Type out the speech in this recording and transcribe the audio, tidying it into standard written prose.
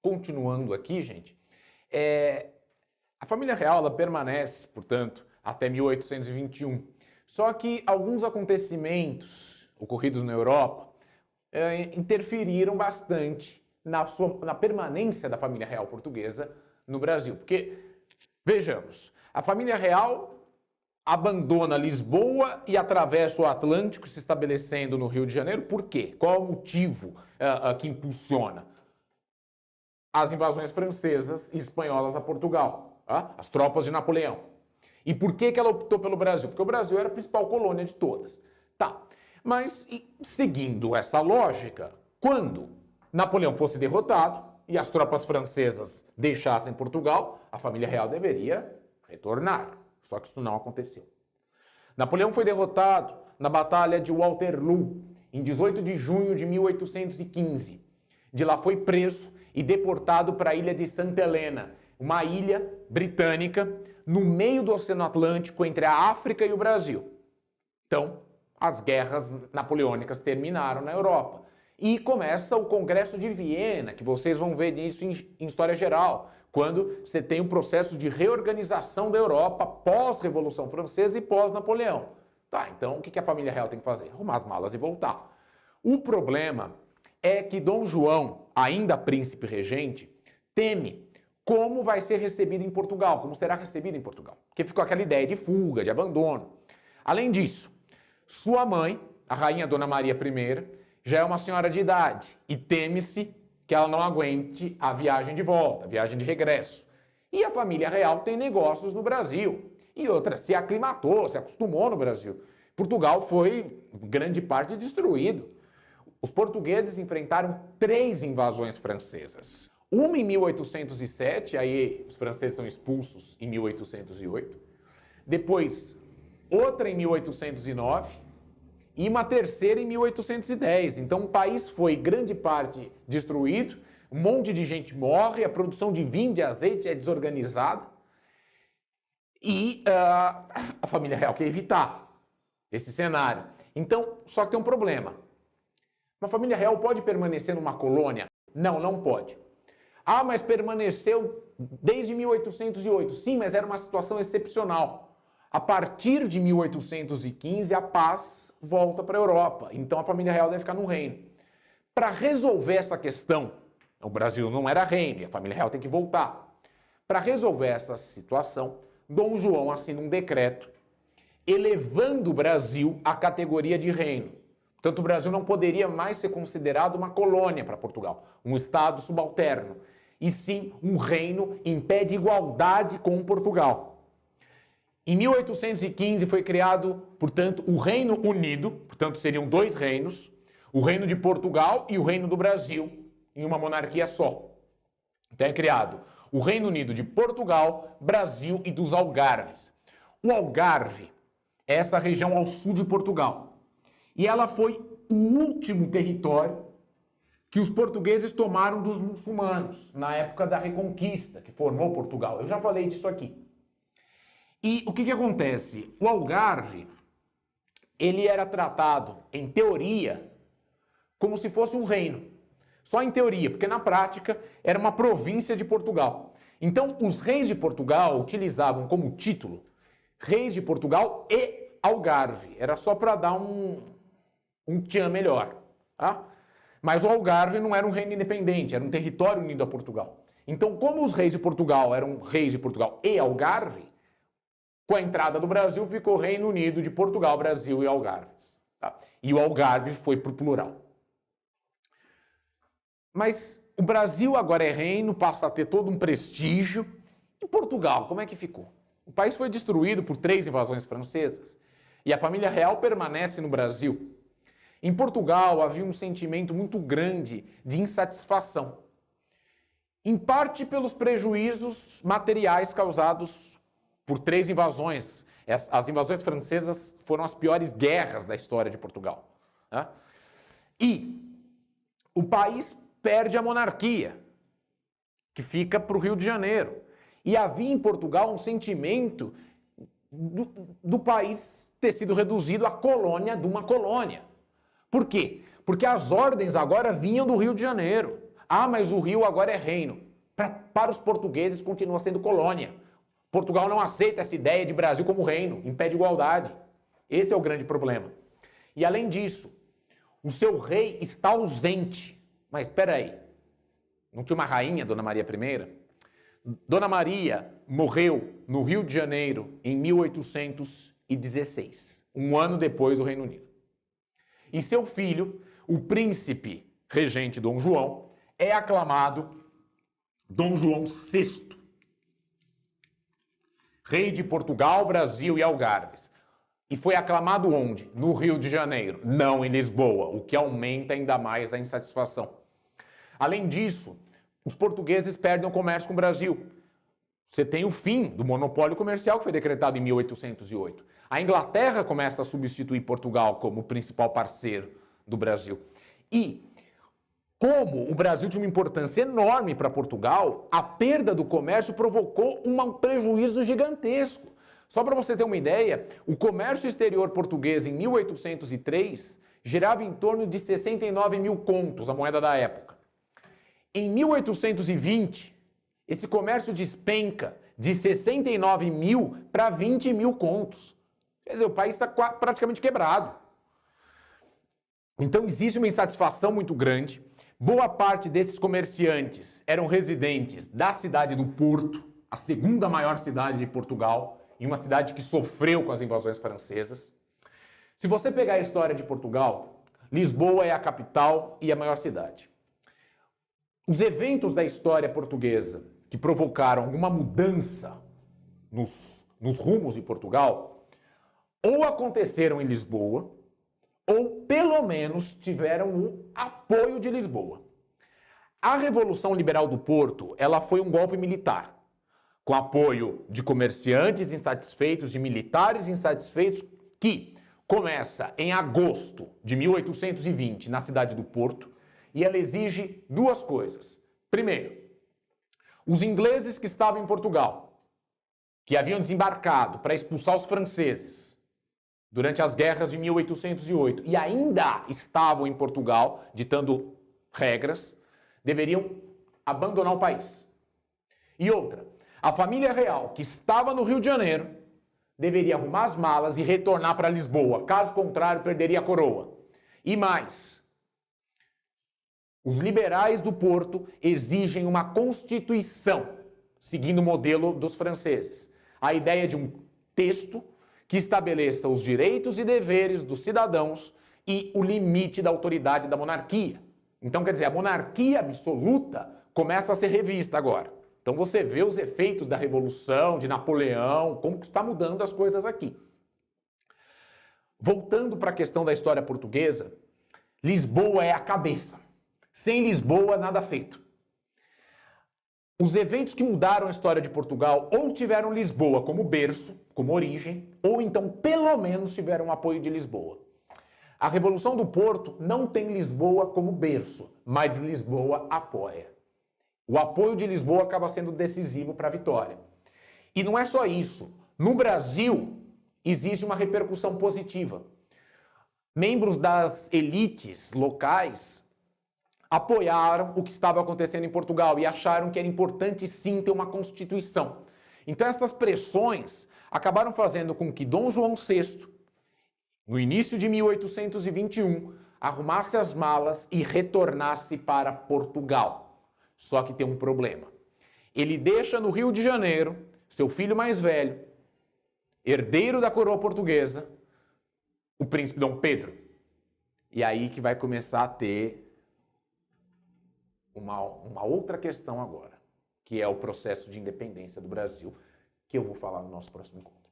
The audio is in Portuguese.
continuando aqui, gente, a família real ela permanece, portanto, até 1821. Só que alguns acontecimentos ocorridos na Europa interferiram bastante na permanência da família real portuguesa no Brasil. Porque, vejamos, a família real abandona Lisboa e atravessa o Atlântico, se estabelecendo no Rio de Janeiro. Por quê? Qual é o motivo que impulsiona? As invasões francesas e espanholas a Portugal, as tropas de Napoleão. E por que ela optou pelo Brasil? Porque o Brasil era a principal colônia de todas. Tá, mas seguindo essa lógica, quando Napoleão fosse derrotado e as tropas francesas deixassem Portugal, a família real deveria retornar. Só que isso não aconteceu. Napoleão foi derrotado na Batalha de Waterloo, em 18 de junho de 1815. De lá foi preso e deportado para a ilha de Santa Helena, uma ilha britânica no meio do Oceano Atlântico entre a África e o Brasil. Então, as guerras napoleônicas terminaram na Europa. E começa o Congresso de Viena, que vocês vão ver isso em História Geral, quando você tem um processo de reorganização da Europa pós-Revolução Francesa e pós-Napoleão. Tá, então o que a família real tem que fazer? Arrumar as malas e voltar. O problema é que Dom João, ainda príncipe regente, teme como vai ser recebido em Portugal, como será recebido em Portugal. Porque ficou aquela ideia de fuga, de abandono. Além disso, sua mãe, a rainha Dona Maria I, já é uma senhora de idade e teme-se que ela não aguente a viagem de volta, a viagem de regresso. E a família real tem negócios no Brasil. E outra, se aclimatou, se acostumou no Brasil. Portugal foi, grande parte, destruído. Os portugueses enfrentaram 3 invasões francesas. Uma em 1807, aí os franceses são expulsos em 1808. Depois, outra em 1809. E uma terceira em 1810. Então o país foi, grande parte, destruído, um monte de gente morre, a produção de vinho, de azeite é desorganizada. E a família real quer evitar esse cenário. Então, só que tem um problema. Uma família real pode permanecer numa colônia? Não, não pode. Ah, mas permaneceu desde 1808. Sim, mas era uma situação excepcional. A partir de 1815, a paz volta para a Europa. Então a família real deve ficar no reino. Para resolver essa questão, o Brasil não era reino, e a família real tem que voltar. Para resolver essa situação, Dom João assina um decreto elevando o Brasil à categoria de reino. Portanto, o Brasil não poderia mais ser considerado uma colônia para Portugal, um estado subalterno, e sim um reino em pé de igualdade com Portugal. Em 1815 foi criado, portanto, o Reino Unido, portanto seriam 2 reinos, o Reino de Portugal e o Reino do Brasil, em uma monarquia só. Então é criado o Reino Unido de Portugal, Brasil e dos Algarves. O Algarve é essa região ao sul de Portugal. E ela foi o último território que os portugueses tomaram dos muçulmanos, na época da Reconquista, que formou Portugal. Eu já falei disso aqui. E o que acontece? O Algarve, ele era tratado, em teoria, como se fosse um reino. Só em teoria, porque na prática era uma província de Portugal. Então, os reis de Portugal utilizavam como título Reis de Portugal e Algarve. Era só para dar um tchan melhor. Tá? Mas o Algarve não era um reino independente, era um território unido a Portugal. Então, como os reis de Portugal eram reis de Portugal e Algarve, com a entrada do Brasil, ficou Reino Unido de Portugal, Brasil e Algarves. Tá? E o Algarve foi para o plural. Mas o Brasil agora é reino, passa a ter todo um prestígio. E Portugal, como é que ficou? O país foi destruído por 3 invasões francesas. E a família real permanece no Brasil. Em Portugal havia um sentimento muito grande de insatisfação. Em parte pelos prejuízos materiais causados por 3 invasões. As invasões francesas foram as piores guerras da história de Portugal. Né? E o país perde a monarquia, que fica para o Rio de Janeiro. E havia em Portugal um sentimento do país ter sido reduzido à colônia de uma colônia. Por quê? Porque as ordens agora vinham do Rio de Janeiro. Ah, mas o Rio agora é reino. Para os portugueses continua sendo colônia. Portugal não aceita essa ideia de Brasil como reino, impede igualdade. Esse é o grande problema. E além disso, o seu rei está ausente. Mas espera aí, não tinha uma rainha, Dona Maria I? Dona Maria morreu no Rio de Janeiro em 1816, um ano depois do Reino Unido. E seu filho, o príncipe regente Dom João, é aclamado Dom João VI, rei de Portugal, Brasil e Algarves. E foi aclamado onde? No Rio de Janeiro, não em Lisboa, o que aumenta ainda mais a insatisfação. Além disso, os portugueses perdem o comércio com o Brasil. Você tem o fim do monopólio comercial que foi decretado em 1808. A Inglaterra começa a substituir Portugal como o principal parceiro do Brasil. E, como o Brasil tinha uma importância enorme para Portugal, a perda do comércio provocou um prejuízo gigantesco. Só para você ter uma ideia, o comércio exterior português em 1803 gerava em torno de 69 mil contos, a moeda da época. Em 1820, esse comércio despenca de 69 mil para 20 mil contos. Quer dizer, o país está praticamente quebrado. Então existe uma insatisfação muito grande. Boa parte desses comerciantes eram residentes da cidade do Porto, a segunda maior cidade de Portugal, em uma cidade que sofreu com as invasões francesas. Se você pegar a história de Portugal, Lisboa é a capital e a maior cidade. Os eventos da história portuguesa que provocaram alguma mudança nos rumos de Portugal, ou aconteceram em Lisboa, ou pelo menos tiveram o apoio de Lisboa. A Revolução Liberal do Porto, ela foi um golpe militar, com apoio de comerciantes insatisfeitos, de militares insatisfeitos, que começa em agosto de 1820 na cidade do Porto, e ela exige duas coisas. Primeiro, os ingleses que estavam em Portugal, que haviam desembarcado para expulsar os franceses durante as guerras de 1808 e ainda estavam em Portugal, ditando regras, deveriam abandonar o país. E outra, a família real que estava no Rio de Janeiro deveria arrumar as malas e retornar para Lisboa, caso contrário perderia a coroa. E mais, os liberais do Porto exigem uma constituição, seguindo o modelo dos franceses. A ideia de um texto que estabeleça os direitos e deveres dos cidadãos e o limite da autoridade da monarquia. Então, quer dizer, a monarquia absoluta começa a ser revista agora. Então você vê os efeitos da Revolução, de Napoleão, como que está mudando as coisas aqui. Voltando para a questão da história portuguesa, Lisboa é a cabeça. Sem Lisboa, nada feito. Os eventos que mudaram a história de Portugal ou tiveram Lisboa como berço, como origem, ou então, pelo menos, tiveram o apoio de Lisboa. A Revolução do Porto não tem Lisboa como berço, mas Lisboa apoia. O apoio de Lisboa acaba sendo decisivo para a vitória. E não é só isso. No Brasil, existe uma repercussão positiva. Membros das elites locais apoiaram o que estava acontecendo em Portugal e acharam que era importante sim ter uma constituição. Então essas pressões acabaram fazendo com que Dom João VI, no início de 1821, arrumasse as malas e retornasse para Portugal. Só que tem um problema. Ele deixa no Rio de Janeiro seu filho mais velho, herdeiro da coroa portuguesa, o príncipe Dom Pedro. E aí que vai começar a ter uma outra questão agora, que é o processo de independência do Brasil, que eu vou falar no nosso próximo encontro.